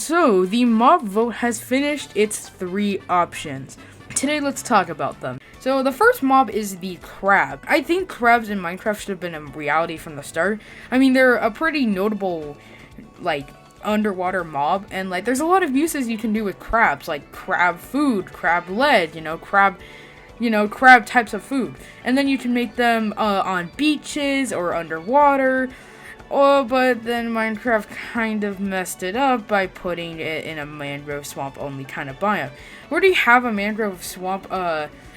So, the mob vote has finished its 3 options. Today, let's talk about them. So, the first mob is the crab. I think crabs in Minecraft should have been a reality from the start. I mean, they're a pretty notable, underwater mob, and, there's a lot of uses you can do with crabs, like crab food, crab lead, crab types of food. And then you can make them on beaches or underwater. Oh, but then Minecraft kind of messed it up by putting it in a mangrove swamp only kind of biome. We already have a mangrove swamp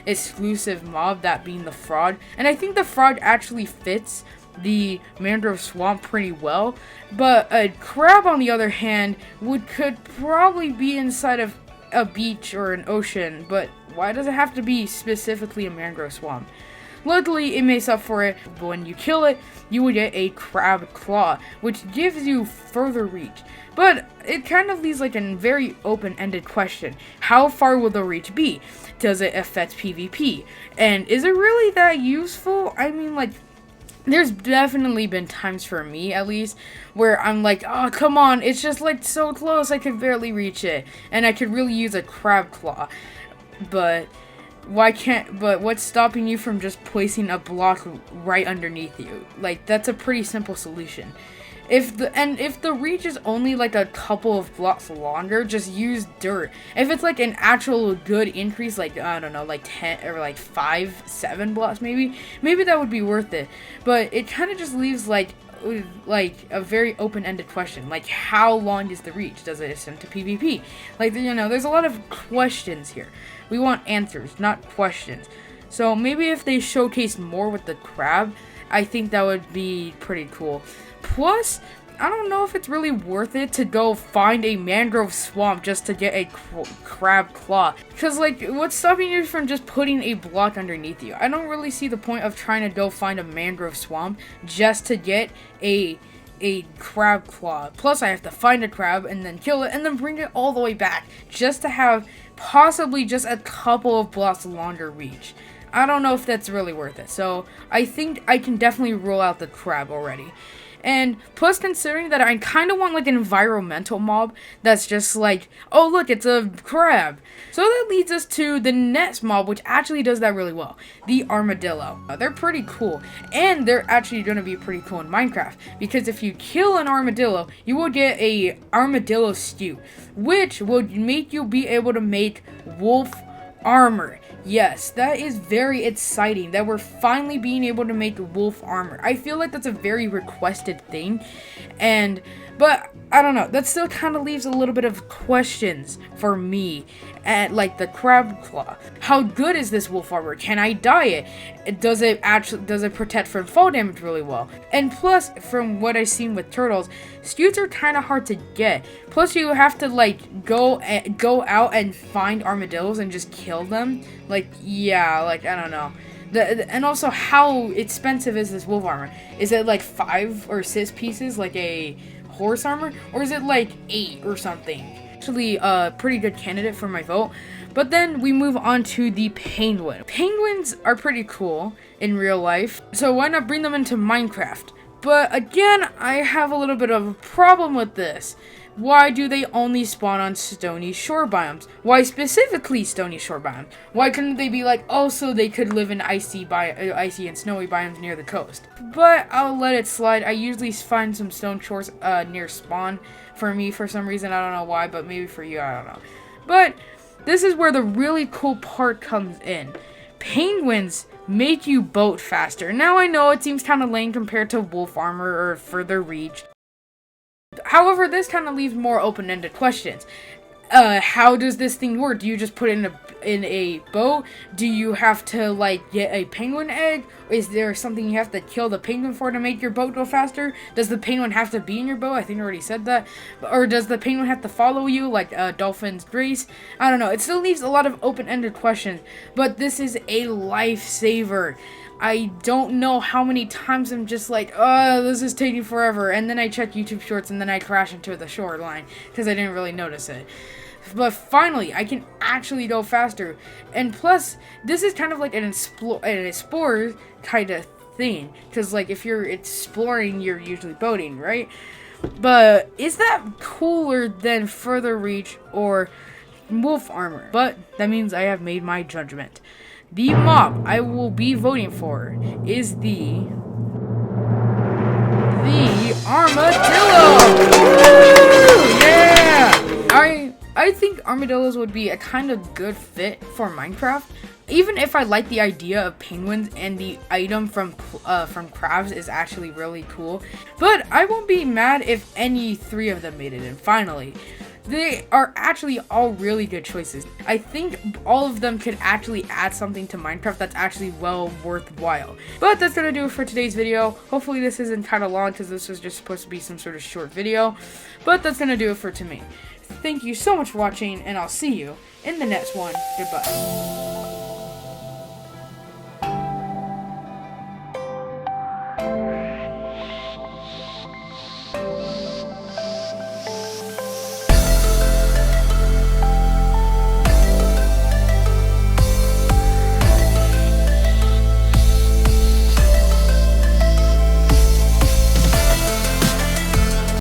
exclusive mob, that being the frog, and I think the frog actually fits the mangrove swamp pretty well. But a crab, on the other hand, could probably be inside of a beach or an ocean, but why does it have to be specifically a mangrove swamp? Luckily, it makes up for it. When you kill it, you will get a crab claw, which gives you further reach. But it kind of leaves a very open-ended question. How far will the reach be? Does it affect PvP? And is it really that useful? I mean, there's definitely been times, for me at least, where I'm like, oh, come on, it's just so close, I could barely reach it. And I could really use a crab claw. But what's stopping you from just placing a block right underneath you? That's a pretty simple solution. If the reach is only a couple of blocks longer, just use dirt. If it's an actual good increase, I don't know, 10 or 5, 7 blocks maybe that would be worth it. But it kind of just leaves a very open-ended question, how long is the reach? Does it extend to PvP? There's a lot of questions here. We want answers, not questions. So maybe if they showcase more with the crab, I think that would be pretty cool. Plus, I don't know if it's really worth it to go find a mangrove swamp just to get a crab claw. Because, what's stopping you from just putting a block underneath you? I don't really see the point of trying to go find a mangrove swamp just to get a crab claw. Plus, I have to find a crab and then kill it and then bring it all the way back just to have possibly just a couple of blocks longer reach. I don't know if that's really worth it. So, I think I can definitely rule out the crab already. And plus, considering that I kind of want an environmental mob that's just oh look, it's a crab. So that leads us to the next mob, which actually does that really well. The armadillo. They're pretty cool, and they're actually going to be pretty cool in Minecraft, because if you kill an armadillo, you will get a armadillo stew, which will make you be able to make wolf armor. Yes, that is very exciting that we're finally being able to make wolf armor. I feel like that's a very requested thing, but I don't know, that still kind of leaves a little bit of questions for me at the crab claw. How good is this wolf armor? Can I dye it? Does it protect from fall damage really well? And plus, from what I've seen with turtles, stews are kind of hard to get. Plus, you have to go out and find armadillos and just kill them. I don't know. And also, how expensive is this wolf armor? Is it 5 or 6 pieces like a horse armor, or is it 8 or something? Actually, a pretty good candidate for my vote. But then we move on to the penguin. Penguins are pretty cool in real life, so why not bring them into Minecraft? But again, I have a little bit of a problem with this. Why do they only spawn on stony shore biomes? Why specifically stony shore biomes? Why couldn't they be so they could live in icy and snowy biomes near the coast? But I'll let it slide. I usually find some stone shores near spawn for me for some reason. I don't know why, but maybe for you, I don't know. But this is where the really cool part comes in. Penguins make you boat faster. Now I know it seems kind of lame compared to wolf armor or further reach. However, this kind of leaves more open-ended questions. How does this thing work? Do you just put it in a boat? Do you have to get a penguin egg? Is there something you have to kill the penguin for to make your boat go faster? Does the penguin have to be in your boat? I think I already said that. Or does the penguin have to follow you like Dolphin's Grace? I don't know. It still leaves a lot of open-ended questions, but this is a lifesaver. I don't know how many times I'm just oh, this is taking forever, and then I check YouTube Shorts, and then I crash into the shoreline, because I didn't really notice it. But finally, I can actually go faster, and plus, this is kind of an explorer kind of thing, because if you're exploring, you're usually boating, right? But is that cooler than Further Reach or Wolf Armor? But that means I have made my judgment. The mob I will be voting for is the Armadillo! Woo! Yeah! I think armadillos would be a kind of good fit for Minecraft. Even if I like the idea of penguins and the item from crabs is actually really cool. But I won't be mad if any 3 of them made it in. Finally, they are actually all really good choices. I think all of them could actually add something to Minecraft that's actually well worthwhile. But that's gonna do it for today's video. Hopefully this isn't kind of long because this was just supposed to be some sort of short video. But that's gonna do it for me. Thank you so much for watching, and I'll see you in the next one. Goodbye.